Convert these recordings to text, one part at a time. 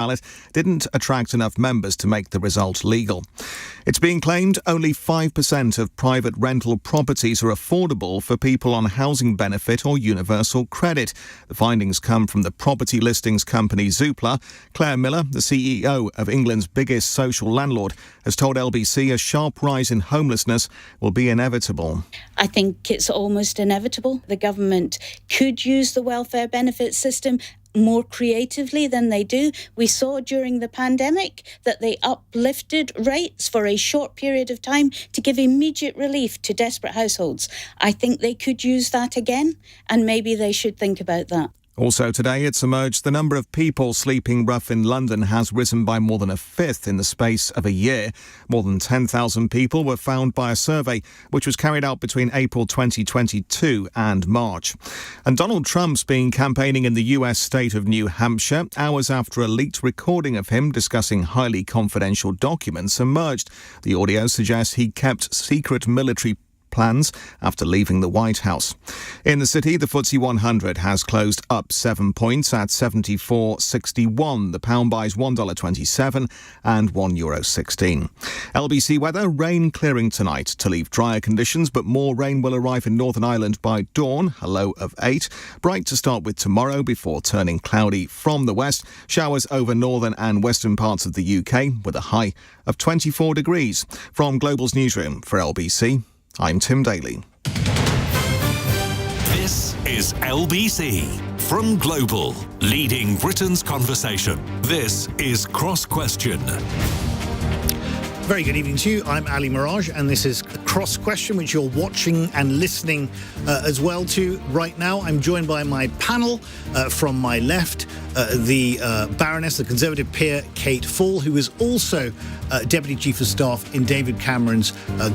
ballot didn't attract enough members to make the result legal. It's being claimed only 5% of private rental properties are affordable for people on housing benefit or universal credit. The findings come from the property listings company Zoopla. Claire Miller, the CEO of England's biggest social landlord, has told LBC a sharp rise in homelessness will be inevitable. I think it's almost inevitable. The government could use the welfare benefit system more creatively than they do. We saw during the pandemic that they uplifted rates for a short period of time to give immediate relief to desperate households. I think they could use that again, and maybe they should think about that. Also today, it's emerged the number of people sleeping rough in London has risen by more than a fifth in the space of a year. More than 10,000 people were found by a survey which was carried out between April 2022 and March. And Donald Trump's been campaigning in the US state of New Hampshire hours after a leaked recording of him discussing highly confidential documents emerged. The audio suggests he kept secret military plans after leaving the White House. In the city, the FTSE 100 has closed up 7 points at 74.61. The pound buys $1.27 and €1.16. LBC weather, rain clearing tonight to leave drier conditions, but more rain will arrive in Northern Ireland by dawn, a low of 8. Bright to start with tomorrow before turning cloudy from the west. Showers over northern and western parts of the UK with a high of 24 degrees. From Global's newsroom for LBC, I'm Tim Daly. This is LBC from Global, leading Britain's conversation. This is Cross Question. Very good evening to you. I'm Ali Miraj, and this is Cross Question, which you're watching and listening as well to right now. I'm joined by my panel. From my left, the Baroness, the Conservative peer, Kate Fall, who was also Deputy Chief of Staff in David Cameron's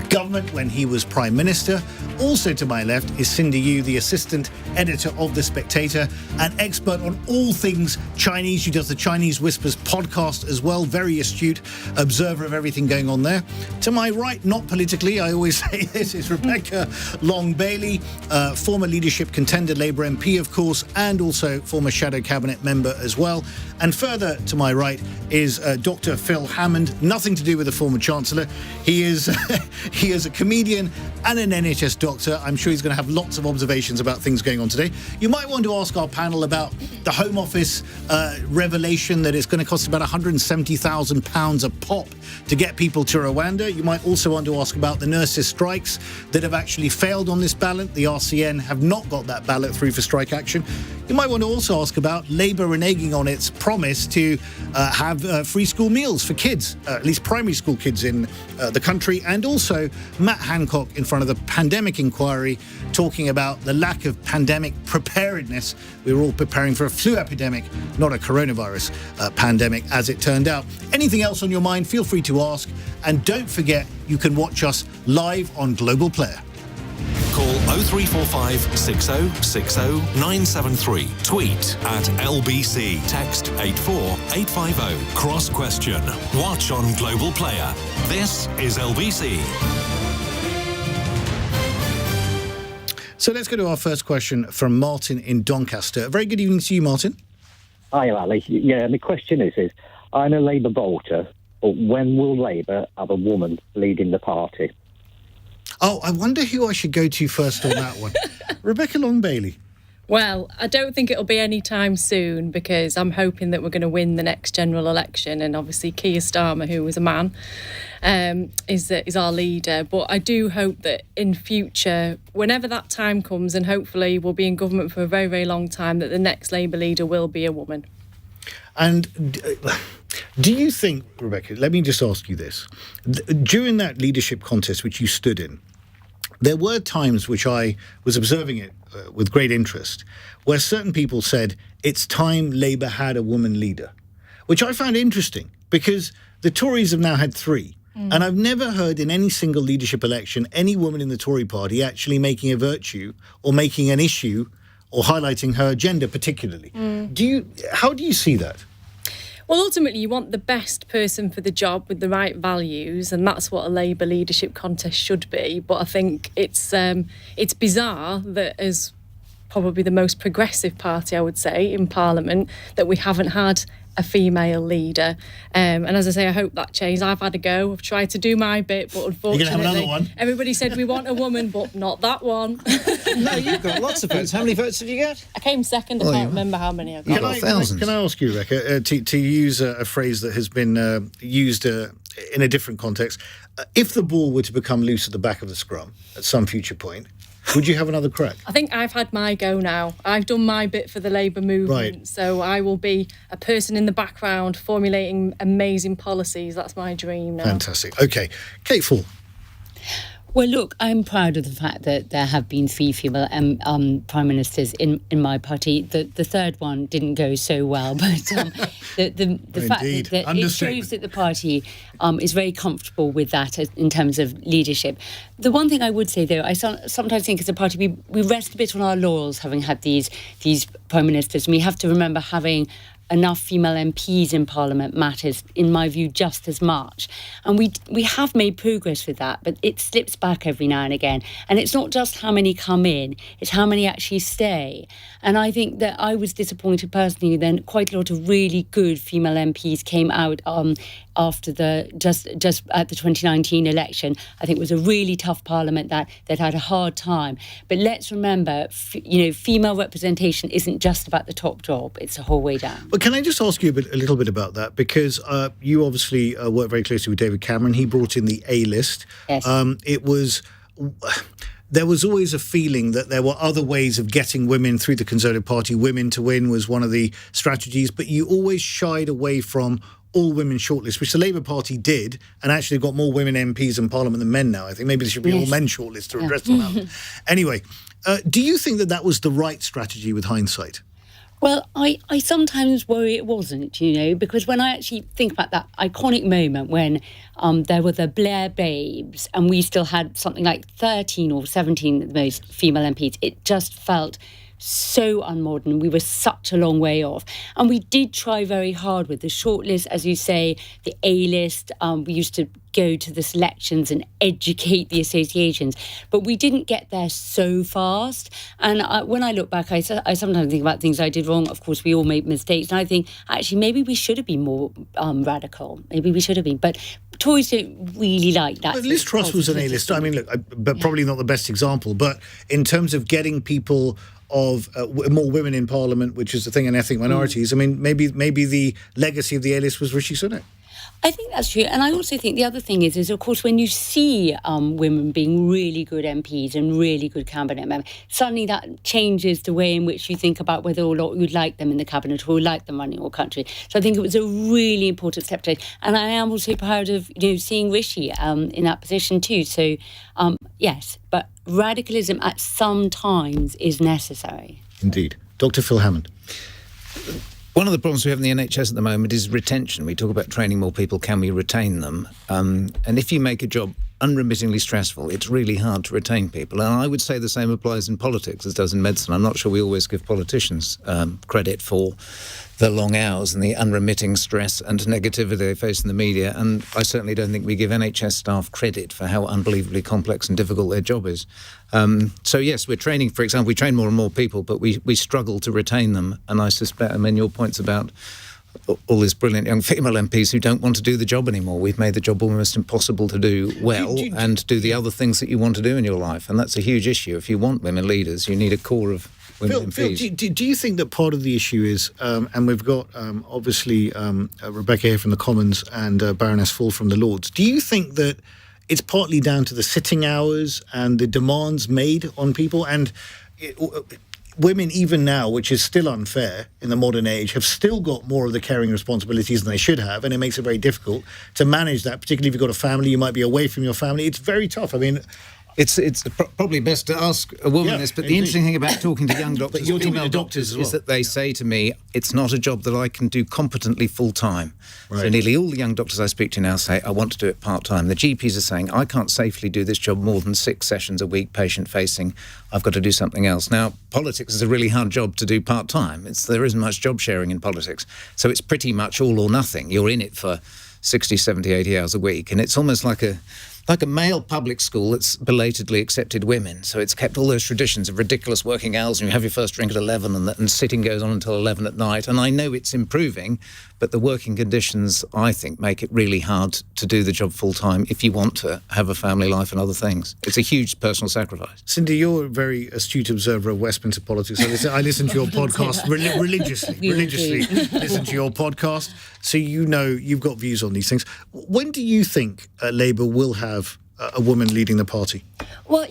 government when he was Prime Minister. Also to my left is Cindy Yu, the Assistant Editor of The Spectator, an expert on all things Chinese. She does the Chinese Whispers podcast as well. Very astute observer of everything going on there. To my right, not politically, I always say this, is Rebecca Long-Bailey, former leadership contender Labour MP, of course, and also former Shadow Cabinet member as well. And further to my right is Dr. Phil Hammond, nothing to do with the former Chancellor. He is a comedian and an NHS doctor. I'm sure he's going to have lots of observations about things going on today. You might want to ask our panel about the Home Office revelation that it's going to cost about £170,000 a pop to get people to Rwanda. You might also want to ask about the nurses' strikes that have actually failed on this ballot. The RCN have not got that ballot through for strike action. You might want to also ask about Labour reneging on its promise to have free school meals for kids, at least primary school kids in the country, and also Matt Hancock in front of the pandemic inquiry talking about the lack of pandemic preparedness. We were all preparing for a flu epidemic, not a coronavirus pandemic, as it turned out. Anything else on your mind, feel free to ask. And don't forget, you can watch us live on Global Player. Call 0345 6060 973. Tweet at LBC. Text 84850. Cross Question. Watch on Global Player. This is LBC. So let's go to our first question from Martin in Doncaster. A very good evening to you, Martin. Hi, Ali. Yeah, the question is I'm a Labour voter, but when will Labour have a woman leading the party? Oh, I wonder who I should go to first on that one. Rebecca Long-Bailey. Well, I don't think it'll be any time soon because I'm hoping that we're going to win the next general election, and obviously Keir Starmer, who was a man, is our leader. But I do hope that in future, whenever that time comes, and hopefully we'll be in government for a very, very long time, that the next Labour leader will be a woman. And do you think, Rebecca, let me just ask you this. During that leadership contest which you stood in, there were times which I was observing it with great interest, where certain people said, it's time Labour had a woman leader, which I found interesting because the Tories have now had 3. And I've never heard in any single leadership election any woman in the Tory party actually making a virtue or making an issue or highlighting her agenda particularly. How do you see that? Well, ultimately, you want the best person for the job with the right values, and that's what a Labour leadership contest should be. But I think it's bizarre that as probably the most progressive party, I would say, in Parliament, that we haven't had a female leader. And as I say, I hope that changes. I've had a go. I've tried to do my bit, but unfortunately, You're going to have another one? Everybody said we want a woman, but not that one. No, you've got lots of votes. How many votes did you get? I came second. I can't remember how many I got. Can I ask you, Rebecca, to use a phrase that has been used in a different context, if the ball were to become loose at the back of the scrum at some future point, would you have another crack? I think I've had my go now. I've done my bit for the Labour movement. Right. So I will be a person in the background formulating amazing policies. That's my dream now. Fantastic. OK. Kate Full. Well, look, I'm proud of the fact that there have been 3 female prime ministers in my party. The third one didn't go so well, but the fact that it shows that the party is very comfortable with that in terms of leadership. The one thing I would say, though, I sometimes think as a party we rest a bit on our laurels having had these prime ministers, and we have to remember having enough female MPs in Parliament matters, in my view, just as much. And we have made progress with that, but it slips back every now and again. And it's not just how many come in, it's how many actually stay. And I think that I was disappointed personally then quite a lot of really good female MPs came out after just at the 2019 election. I think it was a really tough Parliament that had a hard time. But let's remember, female representation isn't just about the top job, it's the whole way down. But can I just ask you a little bit about that? Because you obviously work very closely with David Cameron. He brought in the A-list. Yes. There was always a feeling that there were other ways of getting women through the Conservative Party. Women to win was one of the strategies, but you always shied away from all-women shortlist, which the Labour Party did, and actually got more women MPs in Parliament than men now. I think maybe there should be all-men shortlist to address them. Anyway, do you think that was the right strategy with hindsight? Well, I sometimes worry it wasn't, because when I actually think about that iconic moment when there were the Blair babes and we still had something like 13 or 17 of the most female MPs, it just felt so unmodern. We were such a long way off. And we did try very hard with the shortlist, as you say, the A-list. We used to go to the selections and educate the associations. But we didn't get there so fast. And when I look back, I sometimes think about things I did wrong. Of course, we all make mistakes. And I think, actually, maybe we should have been more radical. Maybe we should have been. But Tories don't really like that. But Liz Truss was an A-list. I mean, look, but probably not the best example. But in terms of getting people of more women in Parliament, which is the thing in ethnic minorities, I mean, maybe the legacy of the A-list was Rishi Sunak. I think that's true. And I also think the other thing is of course, when you see women being really good MPs and really good cabinet members, suddenly that changes the way in which you think about whether or not you'd like them in the cabinet or like them running your country. So I think it was a really important step today. And I am also proud of seeing Rishi in that position too. So yes, but radicalism at some times is necessary. Indeed. Dr. Phil Hammond. One of the problems we have in the NHS at the moment is retention. We talk about training more people. Can we retain them? And if you make a job unremittingly stressful, it's really hard to retain people. And I would say the same applies in politics as does in medicine. I'm not sure we always give politicians credit for the long hours and the unremitting stress and negativity they face in the media. And I certainly don't think we give NHS staff credit for how unbelievably complex and difficult their job is. So yes, we're training, for example, we train more and more people, but we struggle to retain them. And I suspect, your points about all these brilliant young female MPs who don't want to do the job anymore. We've made the job almost impossible to do well and do the other things that you want to do in your life. And that's a huge issue. If you want women leaders, you need a core of women MPs. Phil, do you think that part of the issue is, and we've got obviously Rebecca here from the Commons and Baroness Full from the Lords, do you think that it's partly down to the sitting hours and the demands made on people and women even now, which is still unfair in the modern age, have still got more of the caring responsibilities than they should have, and it makes it very difficult to manage that, particularly if you've got a family, you might be away from your family. It's very tough. I mean, It's probably best to ask a woman this, but the interesting thing about talking to young doctors, you're female doctors, is that they say to me, it's not a job that I can do competently full-time. Right. So nearly all the young doctors I speak to now say, I want to do it part-time. The GPs are saying, I can't safely do this job more than 6 sessions a week, patient-facing. I've got to do something else. Now, politics is a really hard job to do part-time. There isn't much job sharing in politics. So it's pretty much all or nothing. You're in it for 60, 70, 80 hours a week. And it's almost like a like a male public school that's belatedly accepted women. So it's kept all those traditions of ridiculous working hours, and you have your first drink at 11 and sitting goes on until 11 at night. And I know it's improving, but the working conditions, I think, make it really hard to do the job full-time if you want to have a family life and other things. It's a huge personal sacrifice. Cindy, you're a very astute observer of Westminster politics. I listen to your podcast religiously listen to your podcast, so you know you've got views on these things. When do you think Labour will have a woman leading the party? Well,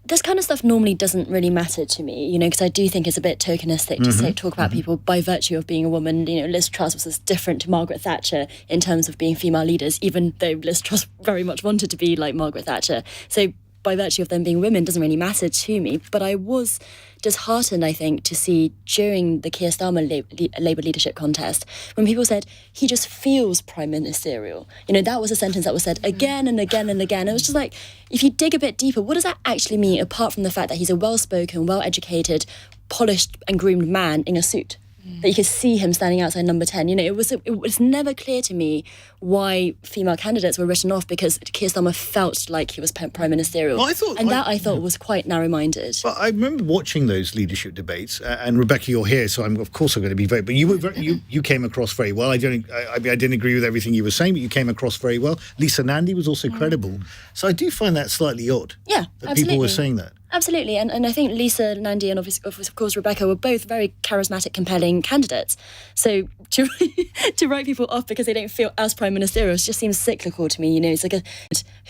this kind of stuff normally doesn't really matter to me, because I do think it's a bit tokenistic to talk about people by virtue of being a woman. Liz Truss was different to Margaret Thatcher in terms of being female leaders, even though Liz Truss very much wanted to be like Margaret Thatcher. So by virtue of them being women doesn't really matter to me. But I was disheartened, I think, to see during the Keir Starmer Labour leadership contest when people said he just feels prime ministerial. That was a sentence that was said again and again and again. It was just like, if you dig a bit deeper, what does that actually mean apart from the fact that he's a well-spoken, well-educated, polished and groomed man in a suit? That you could see him standing outside number 10. It was never clear to me why female candidates were written off because Keir Starmer felt like he was prime ministerial. Well, I thought was quite narrow-minded. Well, I remember watching those leadership debates, and Rebecca, you're here, so I'm going to be very. But you came across very well. I didn't agree with everything you were saying, but you came across very well. Lisa Nandy was also credible, so I do find that slightly odd. Yeah, that absolutely. People were saying that. Absolutely, and I think Lisa, Nandy, and of course Rebecca were both very charismatic, compelling candidates. So to write people off because they don't feel as prime ministerial just seems cyclical to me. It's like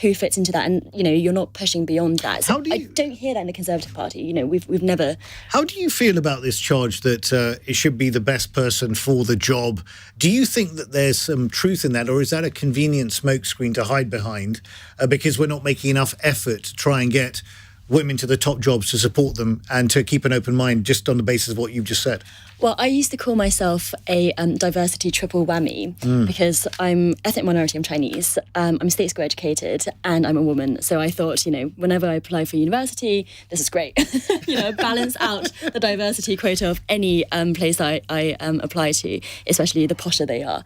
who fits into that, and you're not pushing beyond that. So I don't hear that in the Conservative Party. We've never. How do you feel about this charge that it should be the best person for the job? Do you think that there's some truth in that, or is that a convenient smokescreen to hide behind because we're not making enough effort to try and get women to the top jobs to support them and to keep an open mind just on the basis of what you've just said? Well, I used to call myself a diversity triple whammy because I'm ethnic minority, I'm Chinese, I'm state school educated, and I'm a woman. So I thought, whenever I apply for university, this is great. Balance out the diversity quota of any place I apply to, especially the posher they are.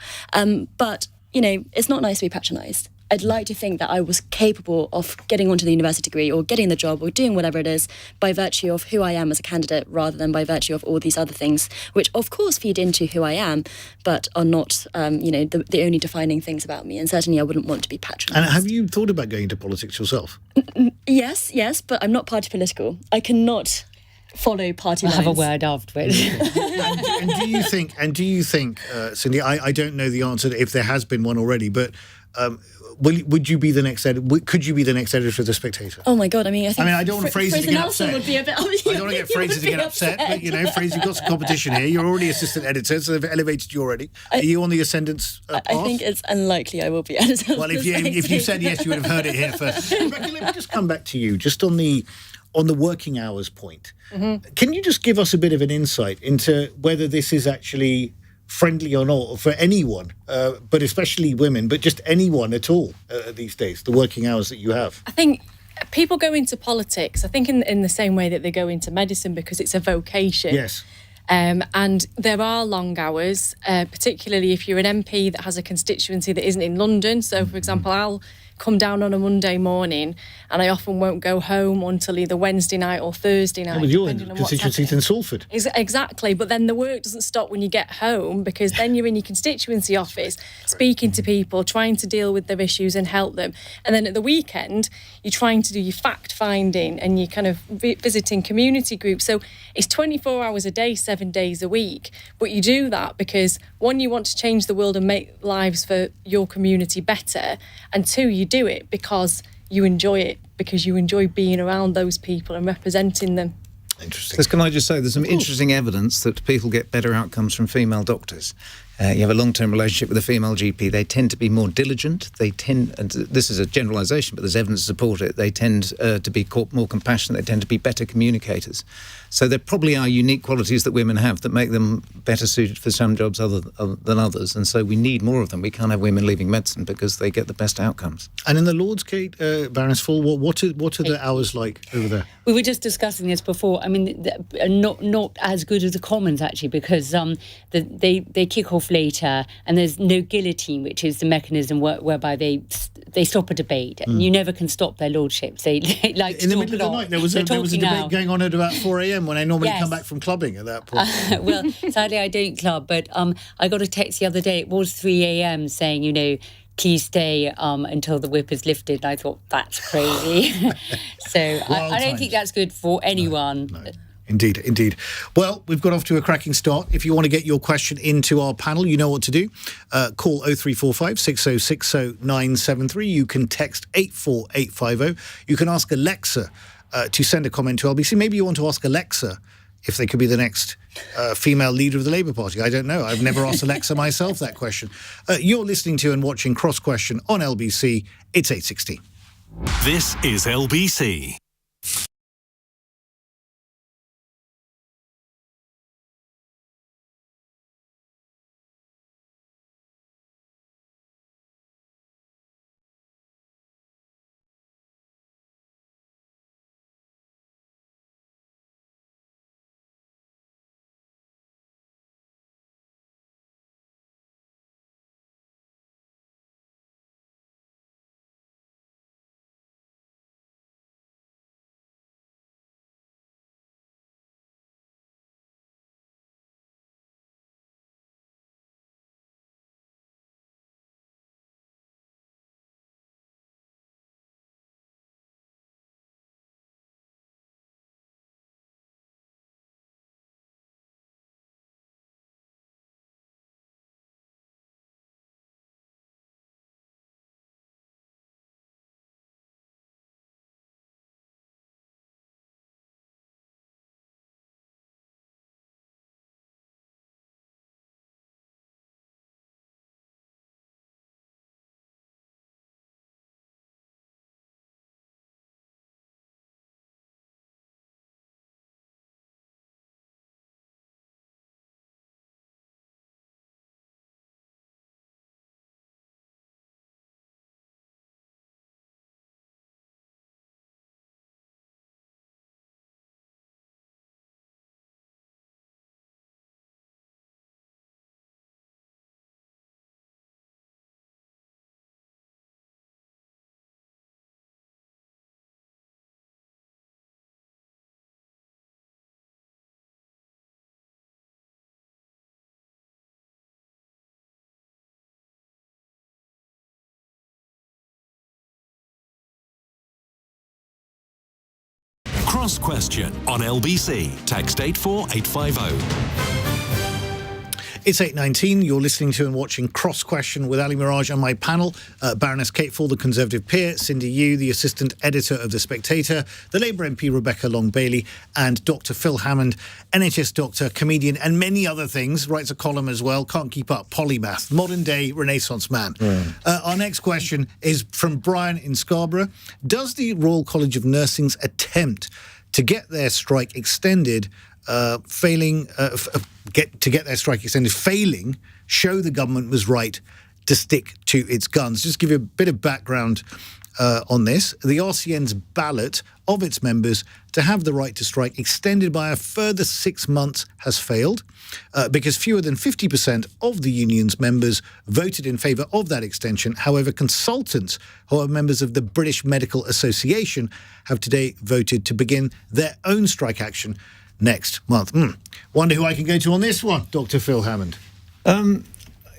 But, it's not nice to be patronised. I'd like to think that I was capable of getting onto the university degree or getting the job or doing whatever it is by virtue of who I am as a candidate rather than by virtue of all these other things, which of course feed into who I am, but are not, the only defining things about me. And certainly I wouldn't want to be patronised. And have you thought about going into politics yourself? Yes, but I'm not party political. I cannot follow party lines. Have a word afterwards. and do you think, Cindy, I don't know the answer if there has been one already, but would you be the next could you be the next editor of The Spectator? Oh my God, I think I don't want Fraser to get upset. Would be a bit, I don't want to get Fraser to get upset, but Fraser, you've got some competition here. You're already assistant editor, so they've elevated you already. Are you on the ascendance path? I think it's unlikely I will be editor. Well, if you said yes, you would have heard it here first. Rebecca, let me just come back to you, just on the working hours point. Mm-hmm. Can you just give us a bit of an insight into whether this is actually friendly or not for anyone, but especially women, but just anyone at all these days, the working hours that you have? I think people go into politics, I think in the same way that they go into medicine because it's a vocation. Yes. And there are long hours, particularly if you're an MP that has a constituency that isn't in London. So, for example, I'll come down on a Monday morning and I often won't go home until either Wednesday night or Thursday night. With your constituency in Salford. Exactly, but then the work doesn't stop when you get home because then you're in your constituency office speaking to people, trying to deal with their issues and help them. And then at the weekend, you're trying to do your fact-finding and you're kind of visiting community groups. So it's 24 hours a day, 7 days a week. But you do that because, one, you want to change the world and make lives for your community better. And two, you do it because you enjoy it, because you enjoy being around those people and representing them. Interesting. Because can I just say, there's some interesting evidence that people get better outcomes from female doctors. You have a long-term relationship with a female GP, they tend to be more diligent. They tend, and this is a generalisation, but there's evidence to support it, they tend to be more compassionate, they tend to be better communicators. So there probably are unique qualities that women have that make them better suited for some jobs than others. And so we need more of them. We can't have women leaving medicine because they get the best outcomes. And in the Lords, Kate, Baroness Full, what are the hours like over there? We were just discussing this before. I mean, not as good as the Commons, actually, because they kick off later and there's no guillotine, which is the mechanism whereby they they stop a debate, and you never can stop their lordships. They like to in the talk middle of a the lot. night. There was a debate going on at about 4 a.m. when I normally Yes. come back from clubbing at that point. Well, sadly, I don't club, but I got a text the other day. It was 3 a.m. saying, please stay until the whip is lifted. And I thought, that's crazy. So I don't think that's good for anyone. No. Indeed. Well, we've got off to a cracking start. If you want to get your question into our panel, you know what to do. Call 0345 6060 973. You can text 84850. You can ask Alexa to send a comment to LBC. Maybe you want to ask Alexa if they could be the next female leader of the Labour Party. I don't know. I've never asked Alexa myself that question. You're listening to and watching Cross Question on LBC. It's 8:16. This is LBC. Cross Question on LBC. Text 84850. It's 8:19. You're listening to and watching Cross Question with Ali Miraj and my panel, Baroness Kate Ford, the Conservative peer, Cindy Yu, the Assistant Editor of The Spectator, the Labour MP Rebecca Long-Bailey, and Dr. Phil Hammond, NHS doctor, comedian, and many other things. Writes a column as well. Can't keep up. Polymath. Modern-day Renaissance man. Our next question is from Brian in Scarborough. Does the Royal College of Nursing's attempt to get their strike extended failing, show the government was right to stick to its guns? Just give you a bit of background on this. The RCN's ballot of its members to have the right to strike extended by a further 6 months has failed because fewer than 50% of the union's members voted in favour of that extension. However, consultants who are members of the British Medical Association have today voted to begin their own strike action next month. Wonder who I can go to on this one, Dr. Phil Hammond.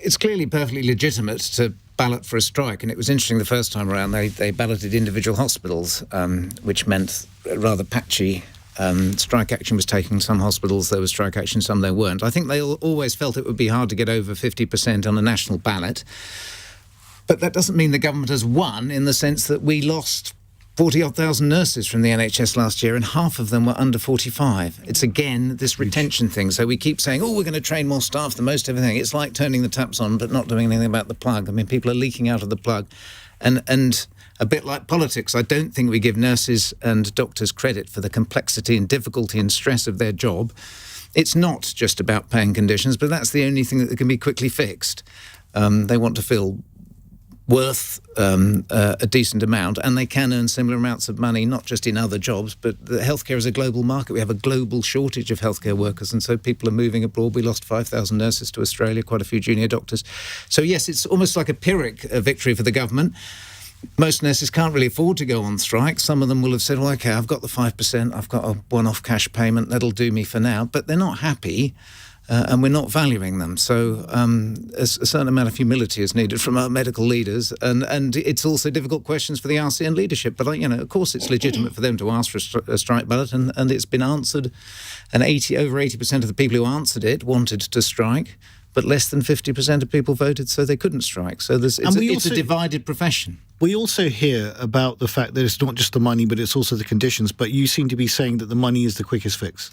It's clearly perfectly legitimate to ballot for a strike, and it was interesting the first time around they balloted individual hospitals, which meant a rather patchy strike action was taken. Some hospitals there was strike action, some there weren't. I think they always felt it would be hard to get over 50% on a national ballot, but that doesn't mean the government has won, in the sense that we lost 40-odd thousand nurses from the NHS last year, and half of them were under 45. It's, again, this retention thing. So we keep saying, we're going to train more staff, the most everything. It's like turning the taps on but not doing anything about the plug. I mean, people are leaking out of the plug. And a bit like politics, I don't think we give nurses and doctors credit for the complexity and difficulty and stress of their job. It's not just about paying conditions, but that's the only thing that can be quickly fixed. They want to feel worth a decent amount, and they can earn similar amounts of money, not just in other jobs, but the healthcare is a global market. We have a global shortage of healthcare workers, and so people are moving abroad. We lost 5,000 nurses to Australia, quite a few junior doctors. So yes, it's almost like a Pyrrhic victory for the government. most nurses can't really afford to go on strike. Some of them will have said, well, OK, I've got the 5%, I've got a one-off cash payment, that'll do me for now. But they're not happy. And we're not valuing them. So a certain amount of humility is needed from our medical leaders. And it's also difficult questions for the RCN leadership. But, of course, it's legitimate for them to ask for a strike ballot, and it's been answered. And over 80% of the people who answered it wanted to strike, but less than 50% of people voted so they couldn't strike. So it's a divided profession. We also hear about the fact that it's not just the money, but it's also the conditions. But you seem to be saying that the money is the quickest fix.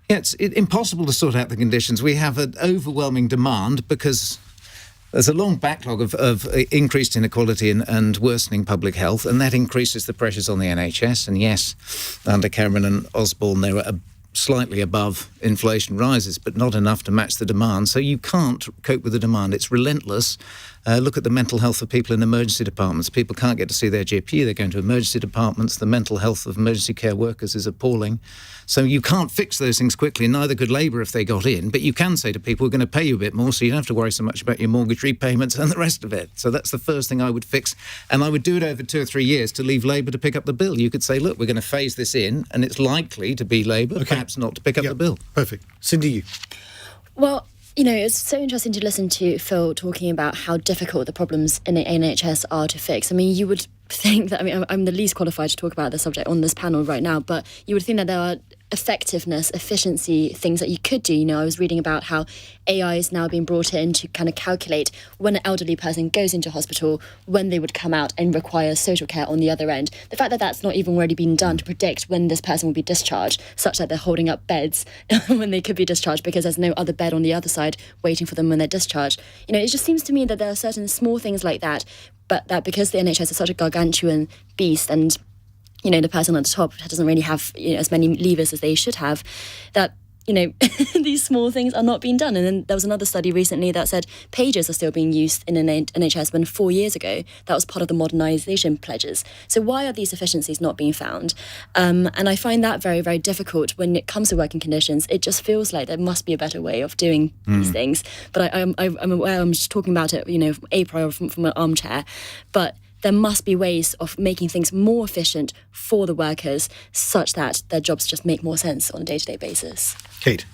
Yeah, it's impossible to sort out the conditions. We have an overwhelming demand because there's a long backlog of increased inequality and worsening public health, and that increases the pressures on the NHS. And yes, under Cameron and Osborne, they were slightly above inflation rises, but not enough to match the demand. So you can't cope with the demand. It's relentless. Look at the mental health of people in emergency departments. People can't get to see their GP. They're going to emergency departments. The mental health of emergency care workers is appalling. So you can't fix those things quickly, and neither could Labour if they got in. But you can say to people, we're going to pay you a bit more, so you don't have to worry so much about your mortgage repayments and the rest of it. So that's the first thing I would fix. And I would do it over 2 or 3 years to leave Labour to pick up the bill. You could say, look, we're going to phase this in, and it's likely to be Labour, perhaps not to pick up the bill. Perfect. Cindy, you. Well, it's so interesting to listen to Phil talking about how difficult the problems in the NHS are to fix. I mean, you would think that, I'm the least qualified to talk about the subject on this panel right now, but you would think that there are effectiveness, efficiency, things that you could do. I was reading about how AI is now being brought in to kind of calculate when an elderly person goes into hospital, when they would come out and require social care on the other end. The fact that that's not even already been done to predict when this person will be discharged, such that they're holding up beds when they could be discharged because there's no other bed on the other side waiting for them when they're discharged. It just seems to me that there are certain small things like that, but that because the NHS is such a gargantuan beast and the person at the top doesn't really have as many levers as they should have, that these small things are not being done. And then there was another study recently that said pages are still being used in an NHS when 4 years ago that was part of the modernisation pledges. So why are these efficiencies not being found? And I find that very, very difficult when it comes to working conditions. It just feels like there must be a better way of doing these things. But I'm aware I'm just talking about it, a priori from an armchair. But there must be ways of making things more efficient for the workers such that their jobs just make more sense on a day-to-day basis. Kate.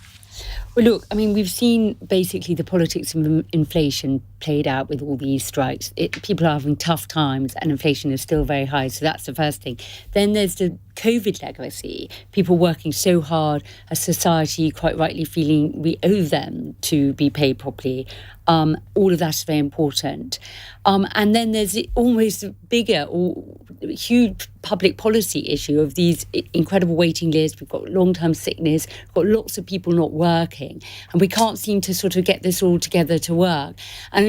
Well, look, we've seen basically the politics of inflation played out with all these strikes. People are having tough times and inflation is still very high. So that's the first thing. Then there's the COVID legacy, people working so hard, a society quite rightly feeling we owe them to be paid properly. All of that's very important. And then there's almost bigger or huge public policy issue of these incredible waiting lists. We've got long-term sickness, we've got lots of people not working, and we can't seem to sort of get this all together to work.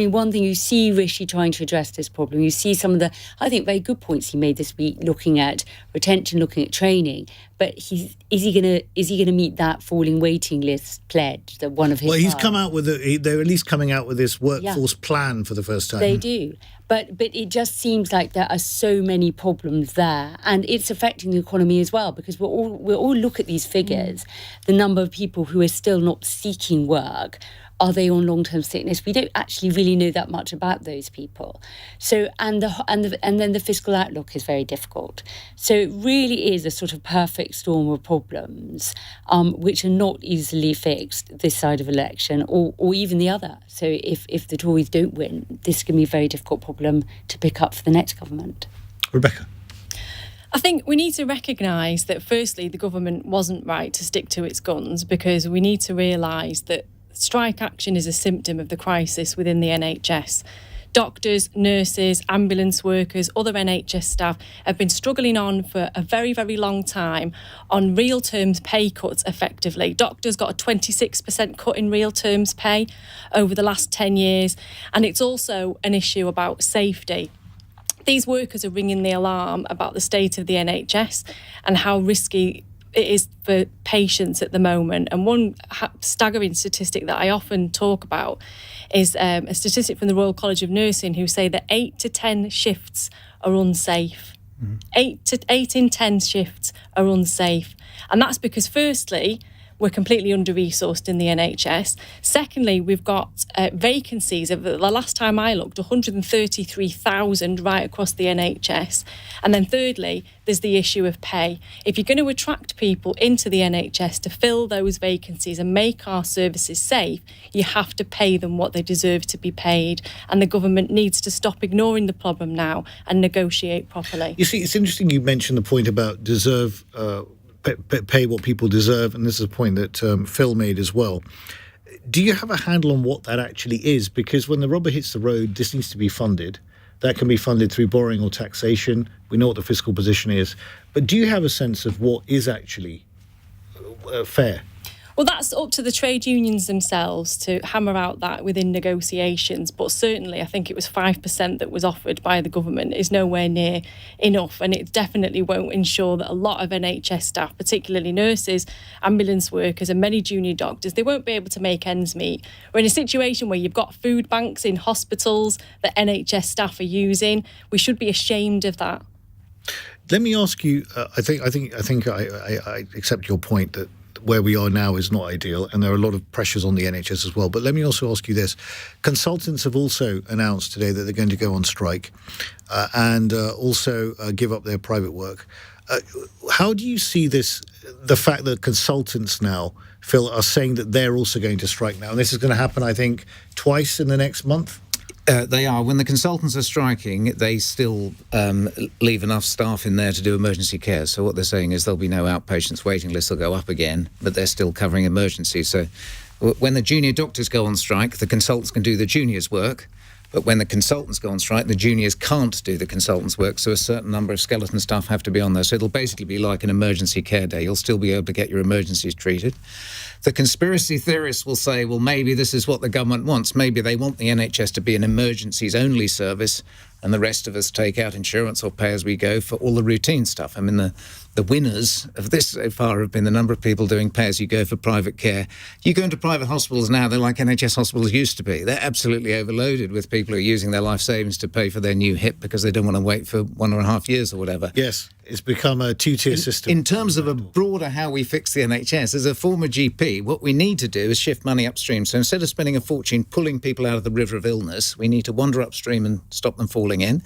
One thing you see Rishi trying to address this problem, you see some of the, I think, very good points he made this week, looking at retention, looking at training. But is he gonna meet that falling waiting list pledge that one of his? Well, he's come out with they're at least coming out with this workforce plan for the first time. They do, but it just seems like there are so many problems there, and it's affecting the economy as well because we all look at these figures, the number of people who are still not seeking work. Are they on long-term sickness? We don't actually really know that much about those people. So and then the fiscal outlook is very difficult. So it really is a sort of perfect storm of problems, which are not easily fixed this side of election or even the other. So if the Tories don't win, this can be a very difficult problem to pick up for the next government. Rebecca. I think we need to recognise that firstly the government wasn't right to stick to its guns because we need to realise that strike action is a symptom of the crisis within the NHS. Doctors, nurses, ambulance workers, other NHS staff have been struggling on for a very, very long time on real terms pay cuts effectively. Doctors got a 26% cut in real terms pay over the last 10 years. And it's also an issue about safety. These workers are ringing the alarm about the state of the NHS and how risky it is for patients at the moment. And one staggering statistic that I often talk about is a statistic from the Royal College of Nursing who say that 8 to 10 shifts are unsafe. 8 in 10 shifts are unsafe. And that's because firstly, we're completely under-resourced in the NHS. Secondly, we've got vacancies. The last time I looked, 133,000 right across the NHS. And then thirdly, there's the issue of pay. If you're going to attract people into the NHS to fill those vacancies and make our services safe, you have to pay them what they deserve to be paid. And the government needs to stop ignoring the problem now and negotiate properly. You see, it's interesting you mentioned the point about pay what people deserve, and this is a point that Phil made as well. Do you have a handle on what that actually is? Because when the rubber hits the road, this needs to be funded. That can be funded through borrowing or taxation. We know what the fiscal position is. But do you have a sense of what is actually fair? Well, that's up to the trade unions themselves to hammer out that within negotiations. But certainly, I think it was 5% that was offered by the government is nowhere near enough. And it definitely won't ensure that a lot of NHS staff, particularly nurses, ambulance workers and many junior doctors, they won't be able to make ends meet. We're in a situation where you've got food banks in hospitals that NHS staff are using. We should be ashamed of that. Let me ask you, I think I accept your point that where we are now is not ideal, and there are a lot of pressures on the NHS as well. But let me also ask you this. Consultants have also announced today that they're going to go on strike and also give up their private work. How do you see this, the fact that consultants now, Phil, are saying that they're also going to strike now? And this is going to happen, I think, twice in the next month? They are. When the consultants are striking, they still leave enough staff in there to do emergency care. So what they're saying is there'll be no outpatients waiting lists will go up again, but they're still covering emergencies. So when the junior doctors go on strike, the consultants can do the juniors' work. But when the consultants go on strike, the juniors can't do the consultants' work, so a certain number of skeleton staff have to be on there. So it'll basically be like an emergency care day. You'll still be able to get your emergencies treated. The conspiracy theorists will say, well, maybe this is what the government wants. Maybe they want the NHS to be an emergencies-only service and the rest of us take out insurance or pay as we go for all the routine stuff. I mean, the winners of this so far have been the number of people doing pay as you go for private care. You go into private hospitals now, they're like NHS hospitals used to be. They're absolutely overloaded with people who are using their life savings to pay for their new hip because they don't want to wait for 1.5 years or whatever. Yes, it's become a two-tier system. In terms of a broader how we fix the NHS, as a former GP, what we need to do is shift money upstream. So instead of spending a fortune pulling people out of the river of illness, we need to wander upstream and stop them falling in.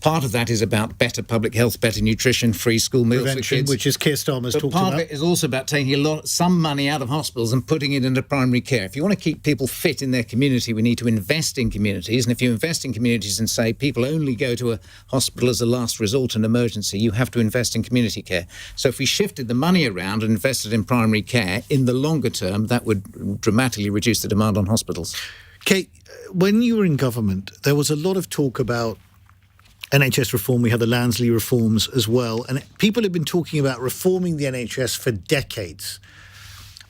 Part of that is about better public health, better nutrition, free school meals for kids. Which is Keir Starmer's talked about. Part of it is also about taking some money out of hospitals and putting it into primary care. If you want to keep people fit in their community, we need to invest in communities. And if you invest in communities and say people only go to a hospital as a last resort and emergency, you have to invest in community care. So if we shifted the money around and invested in primary care, in the longer term, that would dramatically reduce the demand on hospitals. Kate, when you were in government, there was a lot of talk about NHS reform. We had the Lansley reforms as well. And people have been talking about reforming the NHS for decades.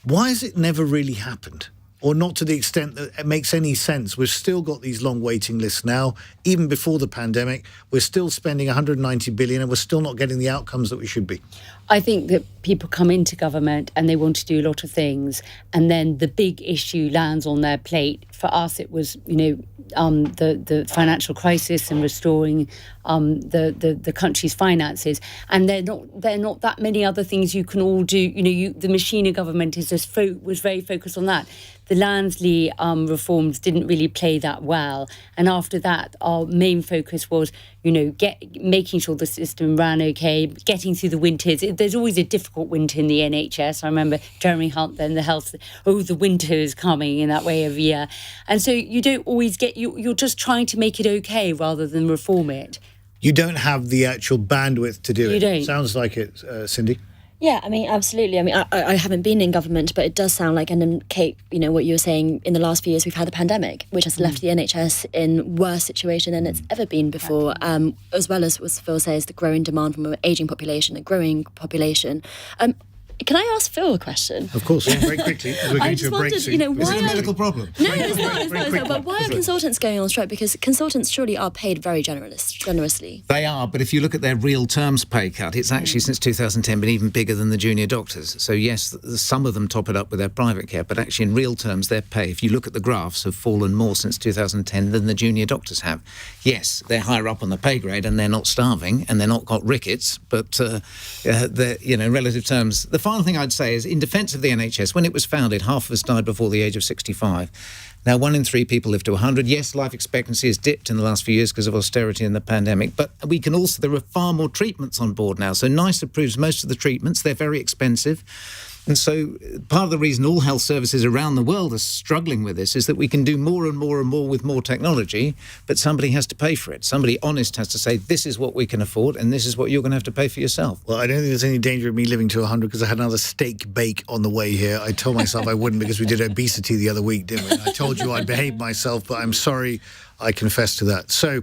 Why has it never really happened? Or not to the extent that it makes any sense? We've still got these long waiting lists now. Even before the pandemic, we're still spending 190 billion and we're still not getting the outcomes that we should be. I think that people come into government and they want to do a lot of things, and then the big issue lands on their plate. For us, it was, the financial crisis and restoring the country's finances. And there are not that many other things you can all do. The machine of government was very focused on that. The Lansley reforms didn't really play that well, and after that, our main focus was, making sure the system ran okay, getting through the winters. There's always a difficult winter in the NHS. I remember Jeremy Hunt then, the winter is coming in that way every year. And so you don't always you're just trying to make it okay rather than reform it. You don't have the actual bandwidth to do it. You don't. Sounds like it, Cindy. Yeah, absolutely. I haven't been in government, but it does sound like, and then Kate, what you were saying, in the last few years we've had the pandemic, which has left the NHS in worse situation than it's ever been before, as well as, what Phil says, the growing demand from an ageing population, a growing population. Can I ask Phil a question? Of course, very quickly. We're going to a break soon. Is it a medical problem? No, it's not. But why are consultants going on strike? Because consultants surely are paid very generously. They are, but if you look at their real terms pay cut, it's actually since 2010 been even bigger than the junior doctors. So yes, some of them top it up with their private care, but actually in real terms their pay, if you look at the graphs, have fallen more since 2010 than the junior doctors have. Yes, they're higher up on the pay grade and they're not starving and they're not got rickets, but in relative terms, the final thing I'd say is, in defence of the NHS, when it was founded, half of us died before the age of 65. Now, 1 in 3 people live to 100. Yes, life expectancy has dipped in the last few years because of austerity and the pandemic, but we can also, there are far more treatments on board now. So NICE approves most of the treatments. They're very expensive. And so part of the reason all health services around the world are struggling with this is that we can do more and more and more with more technology, but somebody has to pay for it. Somebody honest has to say, this is what we can afford and this is what you're going to have to pay for yourself. Well, I don't think there's any danger of me living to 100 because I had another steak bake on the way here. I told myself I wouldn't because we did obesity the other week, didn't we? I told you I'd behave myself, but I'm sorry I confess to that. So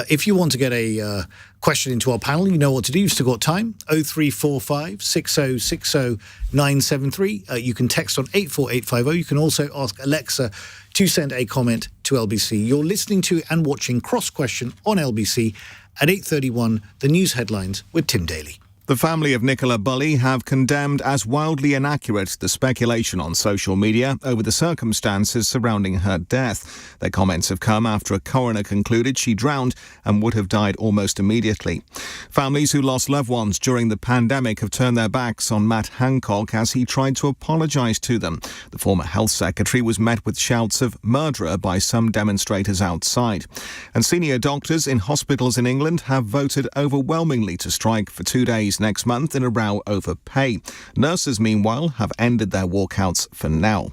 if you want to get a question into our panel, you know what to do. You've still got time. 0345 6060 973. You can text on 84850. You can also ask Alexa to send a comment to LBC. You're listening to and watching Cross Question on LBC at 8:31. The news headlines with Tim Daly. The family of Nicola Bulley have condemned as wildly inaccurate the speculation on social media over the circumstances surrounding her death. Their comments have come after a coroner concluded she drowned and would have died almost immediately. Families who lost loved ones during the pandemic have turned their backs on Matt Hancock as he tried to apologise to them. The former health secretary was met with shouts of murderer by some demonstrators outside. And senior doctors in hospitals in England have voted overwhelmingly to strike for 2 days next month in a row over pay. Nurses, meanwhile, have ended their walkouts for now.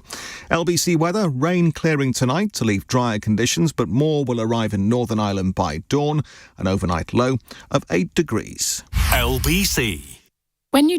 LBC weather, rain clearing tonight to leave drier conditions, but more will arrive in Northern Ireland by dawn, an overnight low of 8 degrees. LBC. When you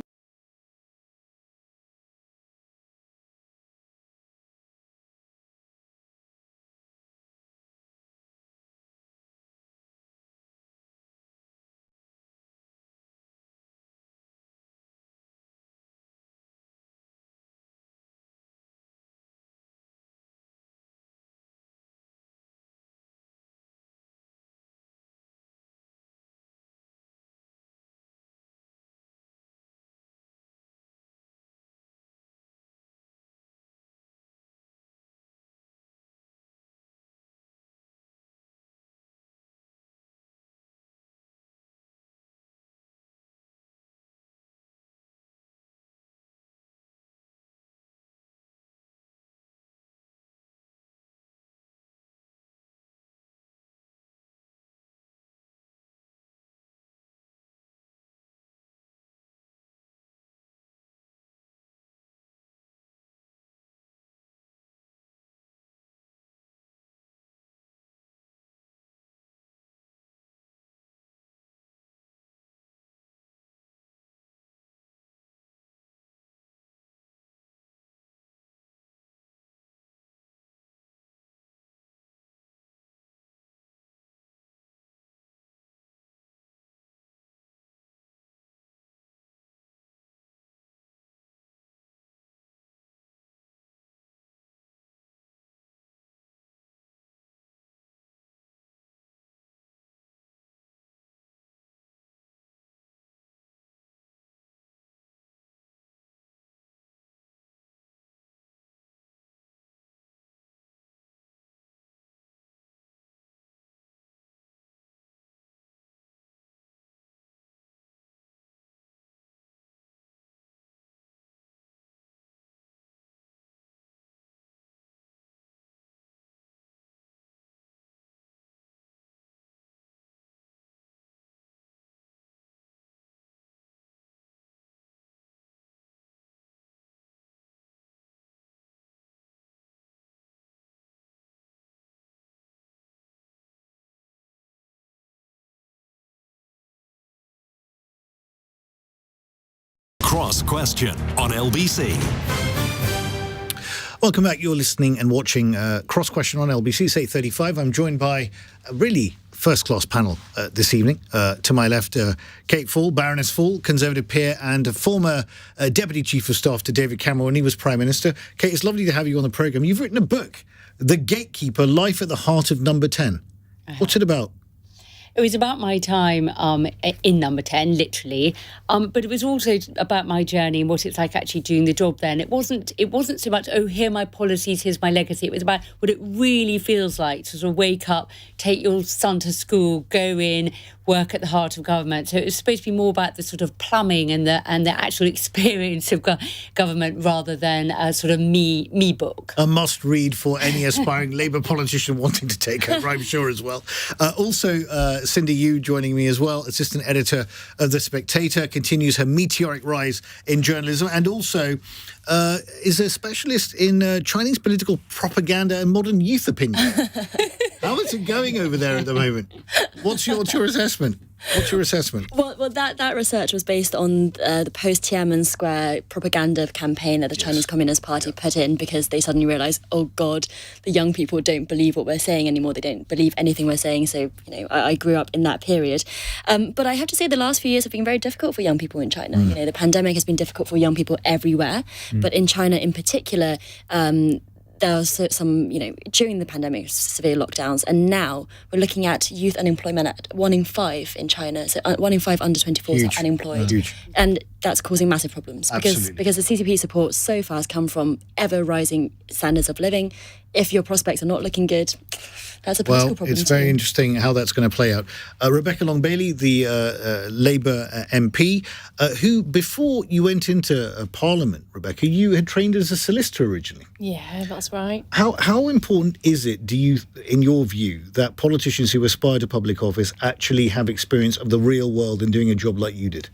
Cross Question on LBC. Welcome back. You're listening and watching Cross Question on LBC. It's 8:35. I'm joined by a really first-class panel this evening. To my left, Kate Fall, Baroness Fall, Conservative peer and a former Deputy Chief of Staff to David Cameron when he was Prime Minister. Kate, it's lovely to have you on the programme. You've written a book, The Gatekeeper, Life at the Heart of Number 10. What's it about? It was about my time in Number 10, literally, but it was also about my journey and what it's like actually doing the job there. And it wasn't so much, oh, here are my policies, here's my legacy. It was about what it really feels like to sort of wake up, take your son to school, go in, work at the heart of government. So it was supposed to be more about the sort of plumbing and the actual experience of government rather than a sort of me book. A must read for any aspiring Labour politician wanting to take over, I'm sure, as well. Also, Cindy Yu joining me as well, assistant editor of The Spectator, continues her meteoric rise in journalism, and also is a specialist in Chinese political propaganda and modern youth opinion. How is it going over there at the moment? What's your assessment? What's your assessment? Well, that research was based on the post-Tiananmen Square propaganda campaign that the Chinese Communist Party put in, because they suddenly realised, oh God, the young people don't believe what we're saying anymore. They don't believe anything we're saying. So, I grew up in that period. But I have to say the last few years have been very difficult for young people in China. The pandemic has been difficult for young people everywhere. But in China in particular, there was some, during the pandemic, severe lockdowns, and now we're looking at youth unemployment at 1 in 5 in China. So 1 in 5 under 24s are unemployed. Huge. And that's causing massive problems because the CCP support so far has come from ever-rising standards of living. If your prospects are not looking good, that's a political problem. Well, it's very interesting how that's going to play out. Rebecca Long-Bailey, the Labour MP, who, before you went into Parliament, Rebecca, you had trained as a solicitor originally. Yeah, that's right. How important is it, in your view, that politicians who aspire to public office actually have experience of the real world and doing a job like you did?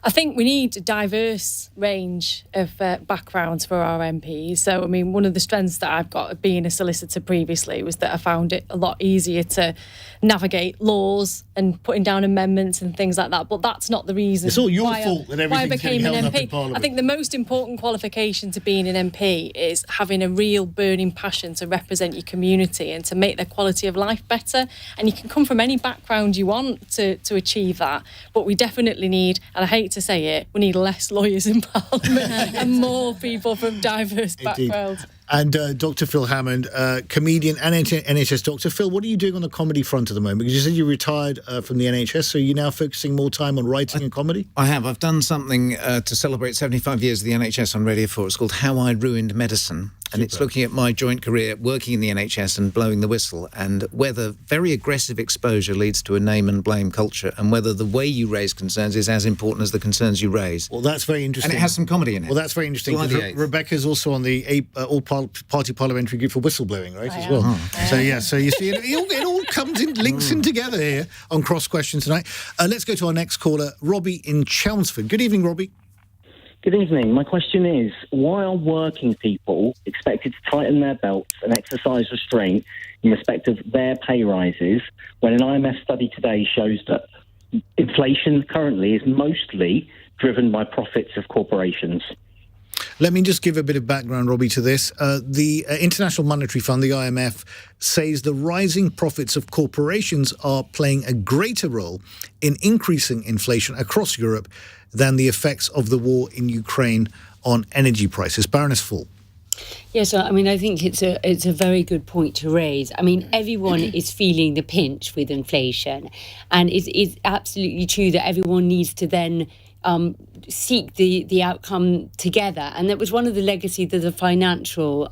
I think we need a diverse range of backgrounds for our MPs. So, one of the strengths that I've got being a solicitor previously was that I found it a lot easier to navigate laws and putting down amendments and things like that. But that's not the reason. It's all your fault that everything's why I became getting held an up in MP. Parliament. I think the most important qualification to being an MP is having a real burning passion to represent your community and to make their quality of life better. And you can come from any background you want to achieve that. But we definitely need, and I hate to say it, we need less lawyers in Parliament and more people from diverse backgrounds. And Dr. Phil Hammond, comedian and NHS doctor. Phil, what are you doing on the comedy front at the moment? Because you said you retired from the NHS, so you're now focusing more time on writing and comedy? I have. I've done something to celebrate 75 years of the NHS on Radio 4. It's called How I Ruined Medicine. And it's looking at my joint career working in the NHS and blowing the whistle, and whether very aggressive exposure leads to a name and blame culture, and whether the way you raise concerns is as important as the concerns you raise. Well, that's very interesting. And it has some comedy in it. Well, that's very interesting. Rebecca's also on the all-party parliamentary group for whistleblowing, right, as well. So you see, it all comes in, links in together here on Cross Question tonight. Let's go to our next caller, Robbie in Chelmsford. Good evening, Robbie. Good evening. My question is, why are working people expected to tighten their belts and exercise restraint in respect of their pay rises when an IMF study today shows that inflation currently is mostly driven by profits of corporations? Let me just give a bit of background, Robbie, to this. The International Monetary Fund, the IMF, says the rising profits of corporations are playing a greater role in increasing inflation across Europe than the effects of the war in Ukraine on energy prices. Baroness Full. Yes, I think it's a very good point to raise. Everyone is feeling the pinch with inflation, and it's absolutely true that everyone needs to then seek the outcome together. And that was one of the legacies of the financial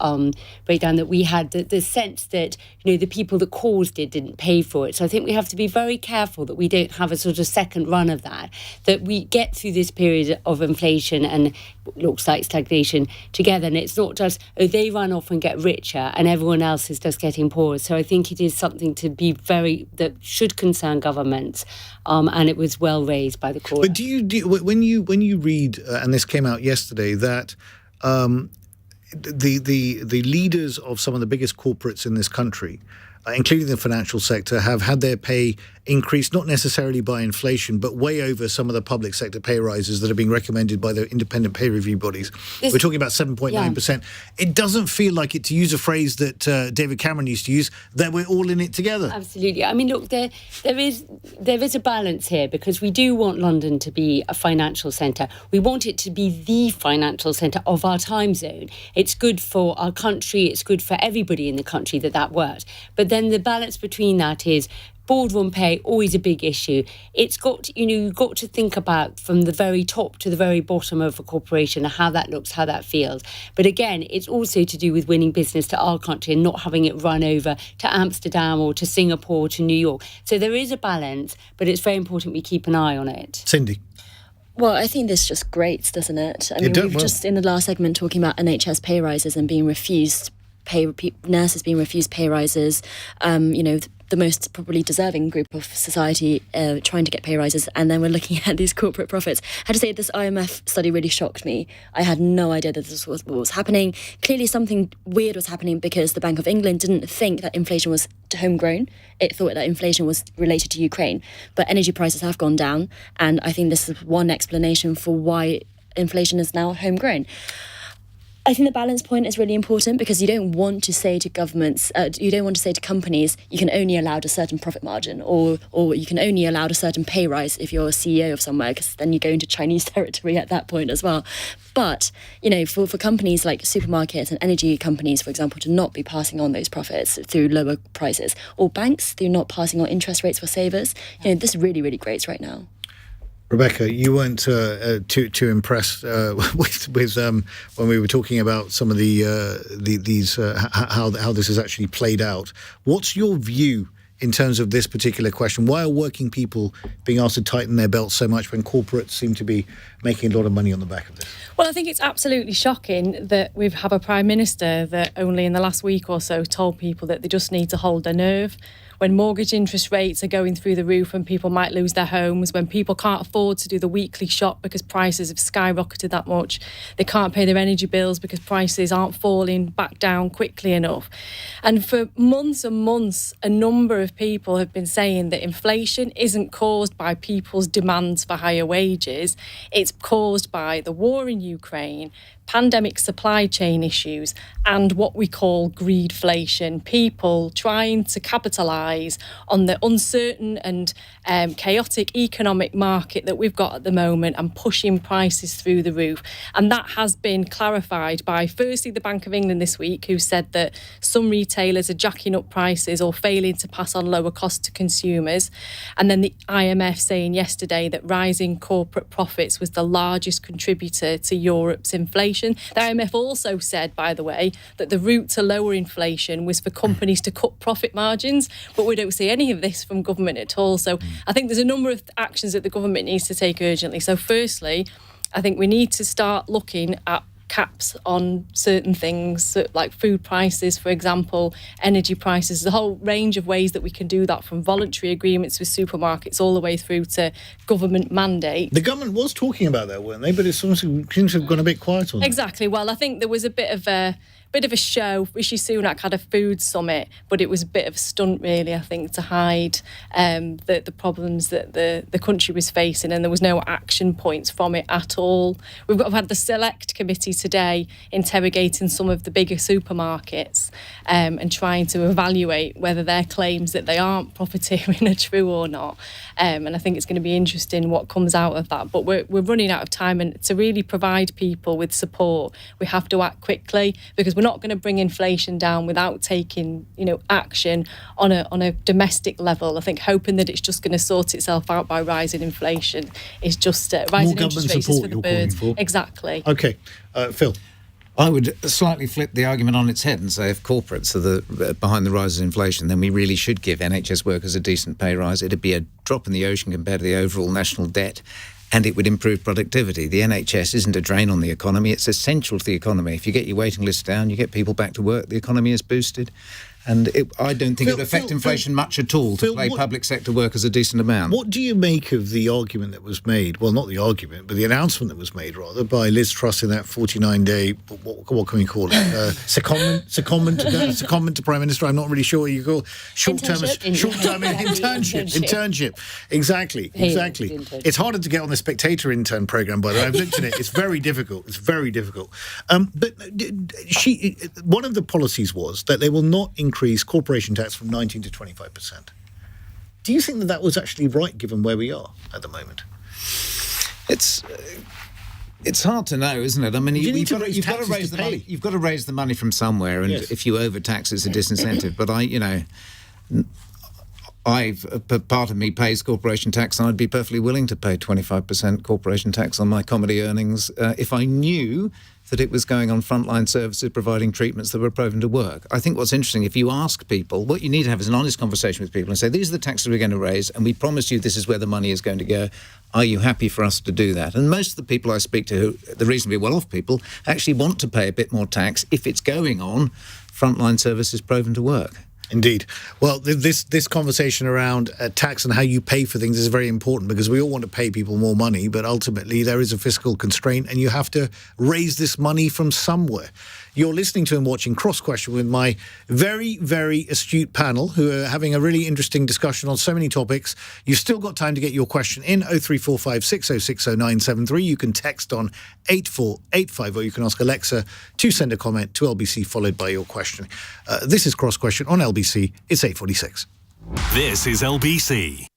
breakdown that we had, the sense that the people that caused it didn't pay for it. So I think we have to be very careful that we don't have a sort of second run of that we get through this period of inflation and looks like stagnation together. And it's not just, they run off and get richer and everyone else is just getting poorer. So I think it is something to be that should concern governments. And it was well raised by the caller. But when you read, and this came out yesterday, that the leaders of some of the biggest corporates in this country, including the financial sector, have had their pay increased, not necessarily by inflation, but way over some of the public sector pay rises that are being recommended by the independent pay review bodies. We're talking about 7.9%. Yeah. It doesn't feel like it, to use a phrase that David Cameron used to use, that we're all in it together. Absolutely. Look, there is a balance here, because we do want London to be a financial centre. We want it to be the financial centre of our time zone. It's good for our country. It's good for everybody in the country that works. But then the balance between that is boardroom pay, always a big issue. It's got, you've got to think about from the very top to the very bottom of a corporation, how that looks, how that feels. But again, it's also to do with winning business to our country and not having it run over to Amsterdam or to Singapore, to New York. So there is a balance, but it's very important we keep an eye on it. Cindy. Well, I think this just grates, doesn't it? I mean, we've just in the last segment talking about NHS pay rises and being refused nurses being refused pay rises, the most probably deserving group of society trying to get pay rises, and then we're looking at these corporate profits. I had to say, this IMF study really shocked me. I had no idea that this was what was happening. Clearly something weird was happening because the Bank of England didn't think that inflation was homegrown. It thought that inflation was related to Ukraine. But energy prices have gone down, and I think this is one explanation for why inflation is now homegrown. I think the balance point is really important because you don't want to say to governments, you don't want to say to companies, you can only allow a certain profit margin or you can only allow a certain pay rise if you're a CEO of somewhere, because then you go into Chinese territory at that point as well. But, for companies like supermarkets and energy companies, for example, to not be passing on those profits through lower prices, or banks through not passing on interest rates for savers, this really, really grates right now. Rebecca, you weren't too impressed with when we were talking about some of these how this has actually played out. What's your view in terms of this particular question? Why are working people being asked to tighten their belts so much when corporates seem to be making a lot of money on the back of this? Well, I think it's absolutely shocking that we have a Prime Minister that only in the last week or so told people that they just need to hold their nerve. When mortgage interest rates are going through the roof and people might lose their homes, when people can't afford to do the weekly shop because prices have skyrocketed that much, they can't pay their energy bills because prices aren't falling back down quickly enough. And for months and months, a number of people have been saying that inflation isn't caused by people's demands for higher wages, it's caused by the war in Ukraine, pandemic supply chain issues, and what we call greedflation, people trying to capitalise on the uncertain and chaotic economic market that we've got at the moment and pushing prices through the roof. And that has been clarified by, firstly, the Bank of England this week, who said that some retailers are jacking up prices or failing to pass on lower costs to consumers. And then the IMF saying yesterday that rising corporate profits was the largest contributor to Europe's inflation. The IMF also said, by the way, that the route to lower inflation was for companies to cut profit margins, but we don't see any of this from government at all. So I think there's a number of actions that the government needs to take urgently. So firstly, I think we need to start looking at caps on certain things, like food prices, for example, energy prices. There's a whole range of ways that we can do that, from voluntary agreements with supermarkets all the way through to government mandate. The government was talking about that, weren't they? But it seems to have gone a bit quiet on that. Exactly. Well, I think there was a bit of a show. Rishi Sunak had a food summit, but it was a bit of a stunt, really, I think, to hide the problems that the country was facing, and there was no action points from it at all. We've had the Select Committee today interrogating some of the bigger supermarkets and trying to evaluate whether their claims that they aren't profiteering are true or not. And I think it's going to be interesting what comes out of that. But we're running out of time, and to really provide people with support, we have to act quickly, because we're not going to bring inflation down without taking, action on a domestic level. I think hoping that it's just going to sort itself out by rising inflation is just rising interest rates for the birds. Exactly. Okay, Phil. I would slightly flip the argument on its head and say if corporates are behind the rise of inflation, then we really should give NHS workers a decent pay rise. It'd be a drop in the ocean compared to the overall national debt, and it would improve productivity. The NHS isn't a drain on the economy. It's essential to the economy. If you get your waiting list down, you get people back to work, the economy is boosted. And I don't think it would affect inflation much at all to pay public sector workers a decent amount. What do you make of the argument that was made, well, not the argument, but the announcement that was made, rather, by Liz Truss in that 49-day, what can we call it, secondment to Prime Minister, I'm not really sure what you call short-term internship. Exactly. It's harder to get on the Spectator intern programme, by the way. I've looked at it. It's very difficult. But one of the policies was that they will not increase corporation tax from 19 to 25%. Do you think that was actually right, given where we are at the moment? It's hard to know, isn't it? I mean, you've got to raise the money. You've got to raise the money from somewhere, and if you overtax, it's a disincentive. But part of me pays corporation tax, and I'd be perfectly willing to pay 25% corporation tax on my comedy earnings if I knew that it was going on frontline services providing treatments that were proven to work. I think what's interesting, if you ask people, what you need to have is an honest conversation with people and say, these are the taxes we're going to raise, and we promise you this is where the money is going to go. Are you happy for us to do that? And most of the people I speak to, the reasonably well-off people, actually want to pay a bit more tax if it's going on frontline services proven to work. Indeed. Well, this conversation around tax and how you pay for things is very important, because we all want to pay people more money, but ultimately there is a fiscal constraint and you have to raise this money from somewhere. You're listening to and watching Cross Question with my very, very astute panel who are having a really interesting discussion on so many topics. You've still got time to get your question in, 0345 6060 973. You can text on 84850, or you can ask Alexa to send a comment to LBC followed by your question. This is Cross Question on LBC. It's 8:46. This is LBC.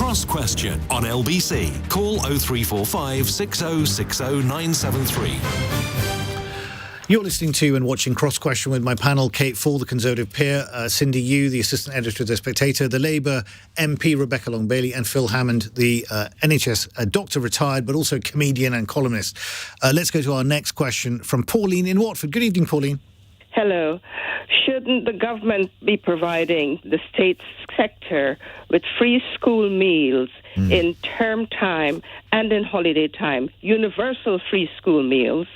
Cross Question on LBC. Call 0345 6060 973. You're listening to and watching Cross Question with my panel, Kate Fall, the Conservative peer, Cindy Yu, the Assistant Editor of The Spectator, the Labour MP, Rebecca Long-Bailey, and Phil Hammond, the NHS doctor, retired, but also comedian and columnist. Let's go to our next question from Pauline in Watford. Good evening, Pauline. Hello. Shouldn't the government be providing the state sector with free school meals in term time and in holiday time, universal free school meals,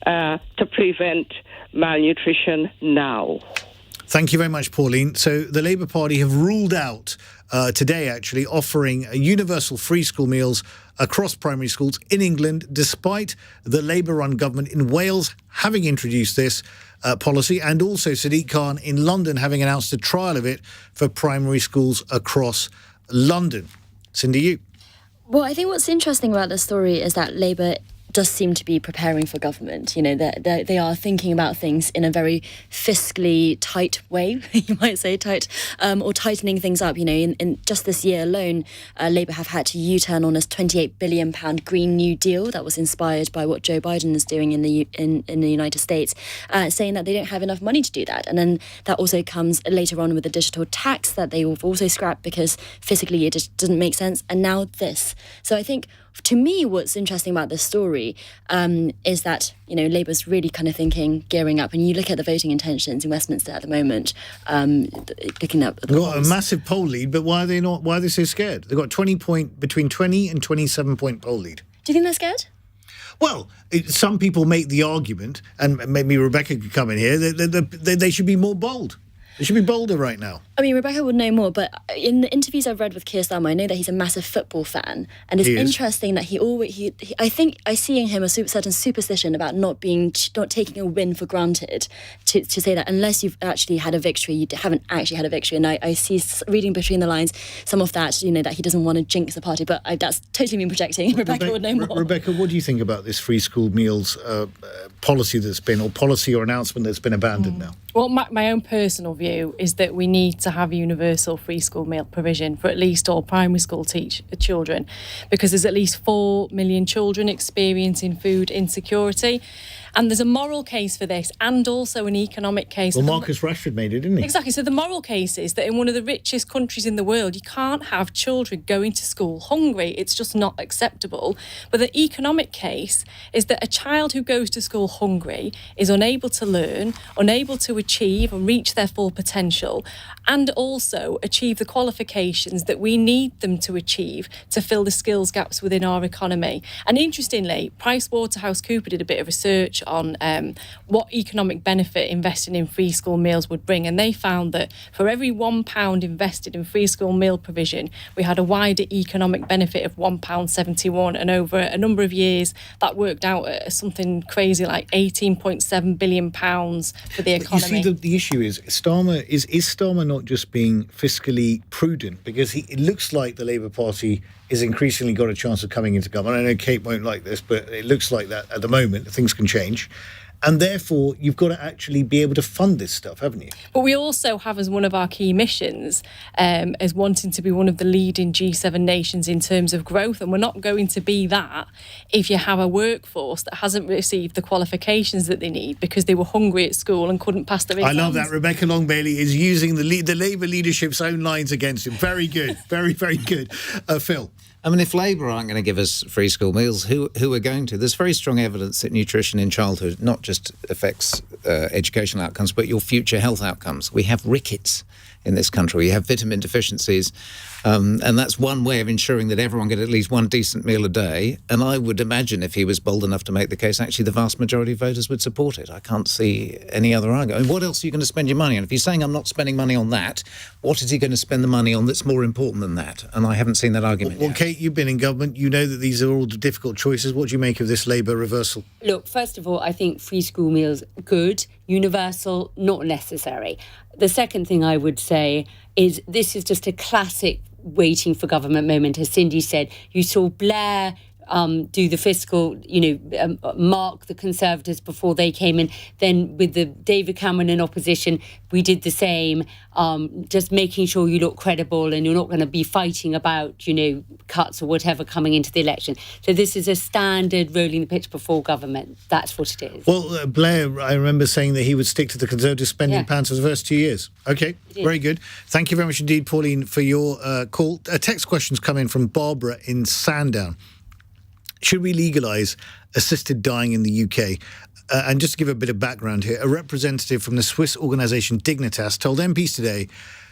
to prevent malnutrition now? Thank you very much, Pauline. So the Labour Party have ruled out today, actually, offering universal free school meals across primary schools in England, despite the Labour-run government in Wales having introduced this policy, and also Sadiq Khan in London having announced a trial of it for primary schools across London. Cindy, you. Well, I think what's interesting about this story is that Labour does seem to be preparing for government. You know, they are thinking about things in a very fiscally tight way, you might say, or tightening things up. You know, in just this year alone, Labour have had to U-turn on a £28 billion Green New Deal that was inspired by what Joe Biden is doing in the United States, saying that they don't have enough money to do that. And then that also comes later on with the digital tax that they have also scrapped because physically it just doesn't make sense. And now this. So I think to me, what's interesting about this story is that, Labour's really kind of gearing up. And you look at the voting intentions in Westminster at the moment, looking at the They've got a polls. massive poll lead, but why are they so scared? They've got between 20 and 27 point poll lead. Do you think they're scared? Well, some people make the argument, and maybe Rebecca could come in here, they should be more bold. They should be bolder right now. I mean, Rebecca would know more, but in the interviews I've read with Keir Starmer, I know that he's a massive football fan, and it's interesting that I think I see in him a certain superstition about not taking a win for granted. To say that unless you've actually had a victory, you haven't actually had a victory, and I see reading between the lines some of that, that he doesn't want to jinx the party, but that's totally me projecting. Rebecca would know more. Rebecca, what do you think about this free school meals policy or announcement that's been abandoned now? Well, my own personal view is that we need to have universal free school meal provision for at least all primary school children, because there's at least 4 million children experiencing food insecurity. And there's a moral case for this and also an economic case. Well, Marcus Rashford made it, didn't he? Exactly. So the moral case is that in one of the richest countries in the world, you can't have children going to school hungry. It's just not acceptable. But the economic case is that a child who goes to school hungry is unable to learn, unable to achieve and reach their full potential, and also achieve the qualifications that we need them to achieve to fill the skills gaps within our economy. And interestingly, PricewaterhouseCoopers did a bit of research on what economic benefit investing in free school meals would bring, and they found that for every £1 invested in free school meal provision, we had a wider economic benefit of £1.71, and over a number of years that worked out at something crazy like £18.7 billion for the economy. You see, the issue is Starmer not just being fiscally prudent, because it looks like the Labour Party is increasingly got a chance of coming into government. I know Kate won't like this, but it looks like that at the moment. Things can change. And therefore, you've got to actually be able to fund this stuff, haven't you? But we also have as one of our key missions as wanting to be one of the leading G7 nations in terms of growth. And we're not going to be that if you have a workforce that hasn't received the qualifications that they need because they were hungry at school and couldn't pass their exams. I love that. Rebecca Long-Bailey is using the Labour leadership's own lines against him. Very good. Very, very good. Phil? I mean, if Labour aren't going to give us free school meals, who are going to? There's very strong evidence that nutrition in childhood not just affects educational outcomes, but your future health outcomes. We have rickets in this country. We have vitamin deficiencies. And that's one way of ensuring that everyone get at least one decent meal a day. And I would imagine if he was bold enough to make the case, actually the vast majority of voters would support it. I can't see any other argument. I mean, what else are you going to spend your money on? If he's saying I'm not spending money on that, what is he going to spend the money on that's more important than that? And I haven't seen that argument yet. Well, Kate, you've been in government. You know that these are all difficult choices. What do you make of this Labour reversal? Look, first of all, I think free school meals, good. Universal, not necessary. The second thing I would say is this is just a classic waiting for government moment. As Cindy said, you saw Blair do the fiscal, mark the Conservatives before they came in. Then with the David Cameron in opposition, we did the same, just making sure you look credible and you're not going to be fighting about, cuts or whatever coming into the election. So this is a standard rolling the pitch before government. That's what it is. Well, Blair, I remember saying that he would stick to the Conservative spending plans for the first 2 years. Okay, very good. Thank you very much indeed, Pauline, for your call. Text questions come in from Barbara in Sandown. Should we legalise assisted dying in the UK? And just to give a bit of background here, a representative from the Swiss organisation Dignitas told MPs today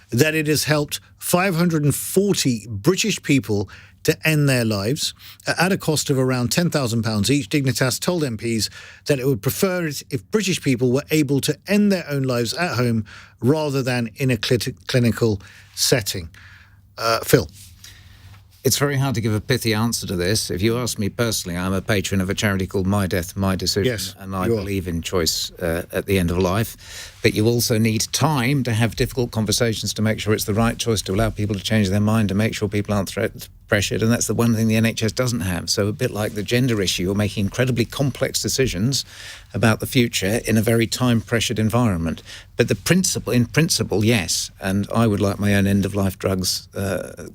that it has helped 540 British people to end their lives at a cost of around £10,000 each. Dignitas told MPs that it would prefer it if British people were able to end their own lives at home rather than in a clinical setting. Phil? It's very hard to give a pithy answer to this. If you ask me personally, I'm a patron of a charity called My Death, My Decision, and I believe in choice at the end of life. But you also need time to have difficult conversations to make sure it's the right choice, to allow people to change their mind, to make sure people aren't pressured, and that's the one thing the NHS doesn't have. So a bit like the gender issue, you're making incredibly complex decisions about the future in a very time-pressured environment. But in principle, yes, and I would like my own end-of-life drugs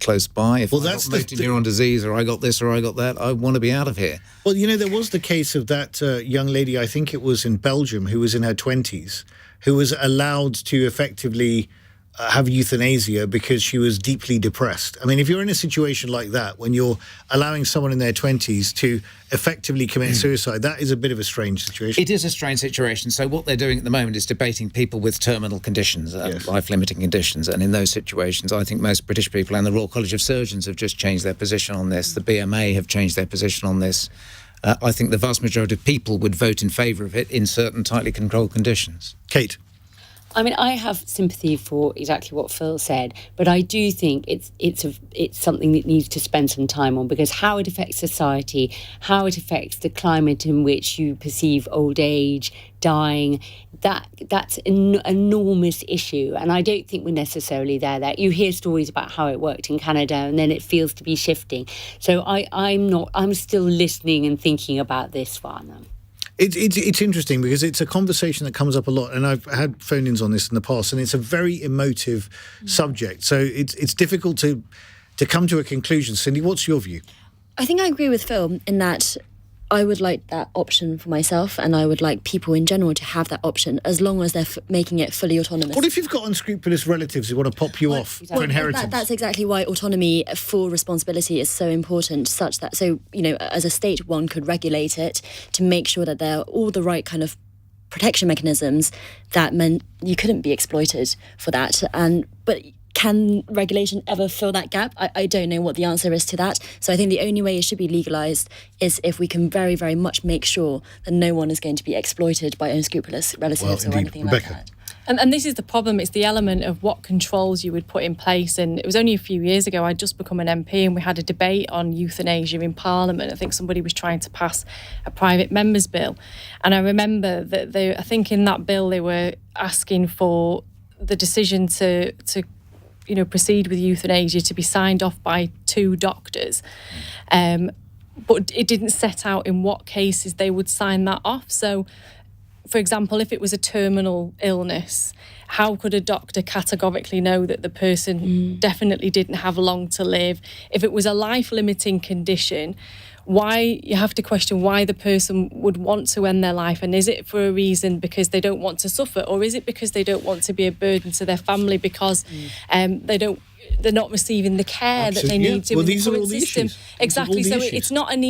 close by. If I got motor neuron disease or I got this or I got that, I want to be out of here. Well, there was the case of that young lady, I think it was in Belgium, who was in her 20s, who was allowed to effectively have euthanasia because she was deeply depressed. I mean, if you're in a situation like that, when you're allowing someone in their 20s to effectively commit suicide, that is a bit of a strange situation. It is a strange situation. So what they're doing at the moment is debating people with terminal conditions, life-limiting conditions. And in those situations, I think most British people and the Royal College of Surgeons have just changed their position on this. The BMA have changed their position on this. I think the vast majority of people would vote in favour of it in certain tightly controlled conditions. Kate? I mean, I have sympathy for exactly what Phil said, but I do think it's something that needs to spend some time on, because how it affects society, how it affects the climate in which you perceive old age, dying, that's an enormous issue. And I don't think we're necessarily there. You hear stories about how it worked in Canada, and then it feels to be shifting. So I'm still listening and thinking about this one. It's interesting because it's a conversation that comes up a lot, and I've had phone-ins on this in the past, and it's a very emotive subject. So it's difficult to come to a conclusion. Cindy, what's your view? I think I agree with Phil in that I would like that option for myself, and I would like people in general to have that option as long as they're making it fully autonomous. What if you've got unscrupulous relatives who want to pop you off for inheritance? That's exactly why autonomy for responsibility is so important, such that, as a state, one could regulate it to make sure that there are all the right kind of protection mechanisms that meant you couldn't be exploited for that. But can regulation ever fill that gap? I don't know what the answer is to that. So I think the only way it should be legalised is if we can very, very much make sure that no one is going to be exploited by unscrupulous relatives or anything Rebecca. like that. And this is the problem. It's the element of what controls you would put in place. And it was only a few years ago, I'd just become an MP, and we had a debate on euthanasia in Parliament. I think somebody was trying to pass a private member's bill. And I remember that I think in that bill they were asking for the decision to proceed with euthanasia to be signed off by 2 doctors. But it didn't set out in what cases they would sign that off. So, for example, if it was a terminal illness, how could a doctor categorically know that the person definitely didn't have long to live? If it was a life-limiting condition, you have to question why the person would want to end their life, and is it for a reason because they don't want to suffer, or is it because they don't want to be a burden to their family because they're not receiving the care that they need to in the current system? Exactly. So it's not an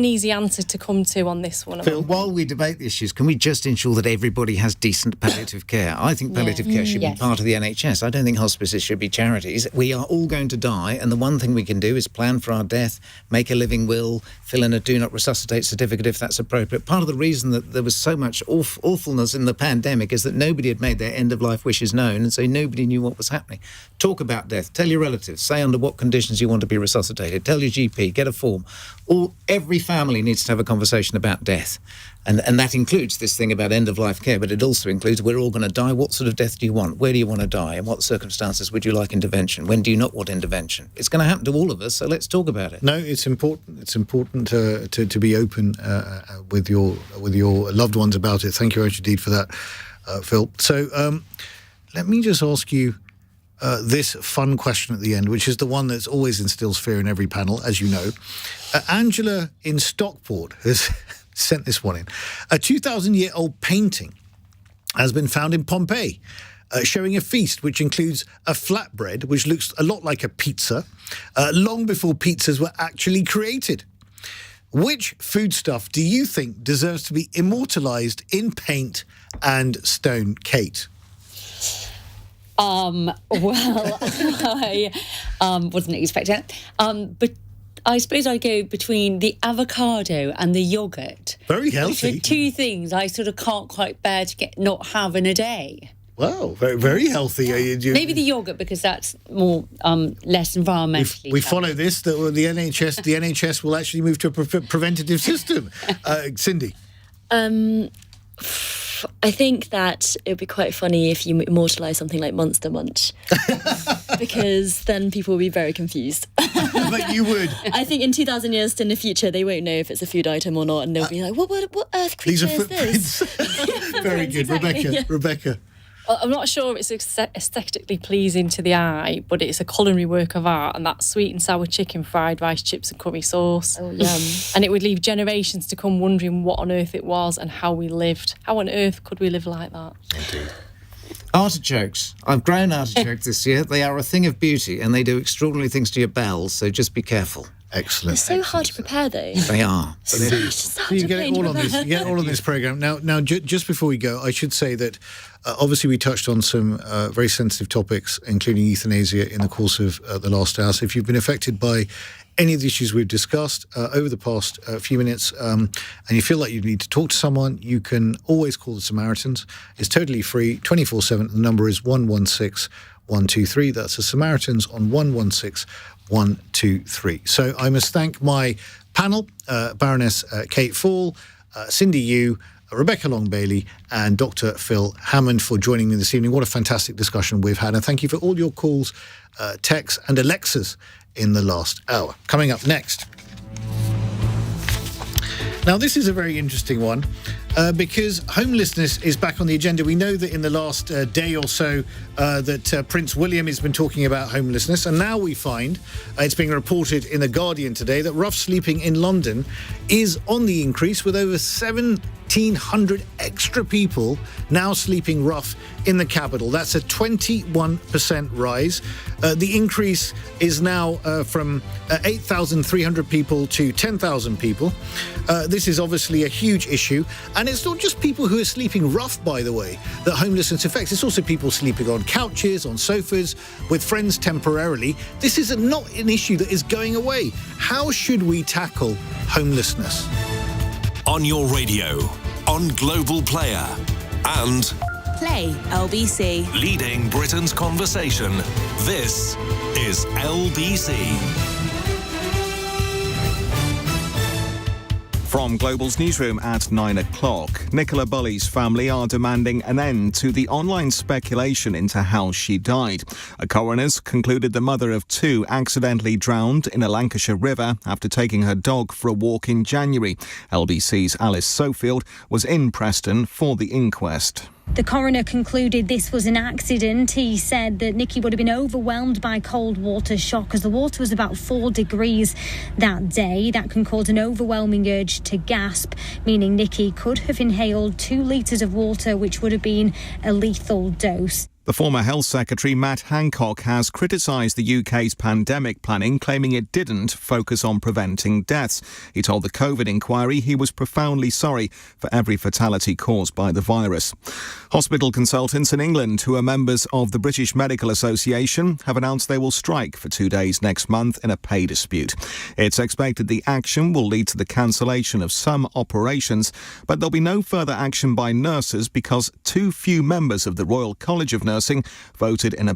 easy answer to come to on this one. Phil, while we debate the issues, can we just ensure that everybody has decent palliative care? I think palliative care should be part of the NHS. I don't think hospices should be charities. We are all going to die, and the one thing we can do is plan for our death, make a living will, fill in a do not resuscitate certificate if that's appropriate. Part of the reason that there was so much awfulness in the pandemic is that nobody had made their end-of-life wishes known, and so nobody knew what was happening. Talk about death. Tell your relatives. Say under what conditions you want to be resuscitated. Tell your GP. Get a form. Every family needs to have a conversation about death. And that includes this thing about end-of-life care, but it also includes we're all going to die. What sort of death do you want? Where do you want to die? In what circumstances would you like intervention? When do you not want intervention? It's going to happen to all of us, so let's talk about it. No, it's important. It's important to be open with your loved ones about it. Thank you, Indeed, for that, Phil. So let me just ask you this fun question at the end, which is the one that's always instills fear in every panel, as you know. Angela in Stockport has sent this one in. A 2,000-year-old painting has been found in Pompeii, showing a feast which includes a flatbread, which looks a lot like a pizza, long before pizzas were actually created. Which foodstuff do you think deserves to be immortalised in paint and stone, Kate? Well, I wasn't expecting it. But I suppose I go between the avocado and the yoghurt. Very healthy. Which are 2 things I sort of can't quite bear to not have in a day. Wow, very, very healthy. Maybe the yoghurt, because that's more less environmentally. We follow this, that the NHS will actually move to a preventative system. Cindy? I think that it would be quite funny if you immortalise something like Monster Munch, because then people will be very confused. But you would. I think in 2,000 years in the future, they won't know if it's a food item or not, and they'll be like, what earth creature is this? Very good. Exactly. Rebecca. I'm not sure it's aesthetically pleasing to the eye, but it's a culinary work of art, and that's sweet and sour chicken, fried rice, chips and curry sauce. Oh, yum. And it would leave generations to come wondering what on earth it was and how we lived. How on earth could we live like that? Indeed. Artichokes. I've grown artichokes this year. They are a thing of beauty, and they do extraordinary things to your bowels, so just be careful. Excellent. It's so hard to prepare, though. They are. So you get it all on this. You get it all on this program. Now, just before we go, I should say that obviously we touched on some very sensitive topics, including euthanasia, in the course of the last hour. So if you've been affected by any of the issues we've discussed over the past few minutes, and you feel like you need to talk to someone, you can always call the Samaritans. It's totally free, 24/7. The number is 116-123. That's the Samaritans on 116-123. So I must thank my panel, Baroness Kate Fall, Cindy Yu, Rebecca Long-Bailey and Dr. Phil Hammond for joining me this evening. What a fantastic discussion we've had. And thank you for all your calls, texts and Alexas in the last hour. Coming up next. Now, this is a very interesting one because homelessness is back on the agenda. We know that in the last day or so that Prince William has been talking about homelessness, and now we find it's being reported in The Guardian today that rough sleeping in London is on the increase, with over 1,700 extra people now sleeping rough in the capital. That's a 21% rise. The increase is now from 8,300 people to 10,000 people. This is obviously a huge issue. And it's not just people who are sleeping rough, by the way, that homelessness affects. It's also people sleeping on couches, on sofas, with friends temporarily. This is not an issue that is going away. How should we tackle homelessness? On your radio, on Global Player, and Play LBC. leading Britain's conversation. This is LBC. From Global's newsroom at 9 o'clock, Nicola Bulley's family are demanding an end to the online speculation into how she died. A coroner's concluded the mother of two accidentally drowned in a Lancashire river after taking her dog for a walk in January. LBC's Alice Sofield was in Preston for the inquest. The coroner concluded this was an accident. He said that Nikki would have been overwhelmed by cold water shock as the water was about 4 degrees that day. That can cause an overwhelming urge to gasp, meaning Nikki could have inhaled 2 litres of water, which would have been a lethal dose. The former Health Secretary, Matt Hancock, has criticised the UK's pandemic planning, claiming it didn't focus on preventing deaths. He told the COVID inquiry he was profoundly sorry for every fatality caused by the virus. Hospital consultants in England, who are members of the British Medical Association, have announced they will strike for 2 days next month in a pay dispute. It's expected the action will lead to the cancellation of some operations, but there'll be no further action by nurses because too few members of the Royal College of Nursing voted in a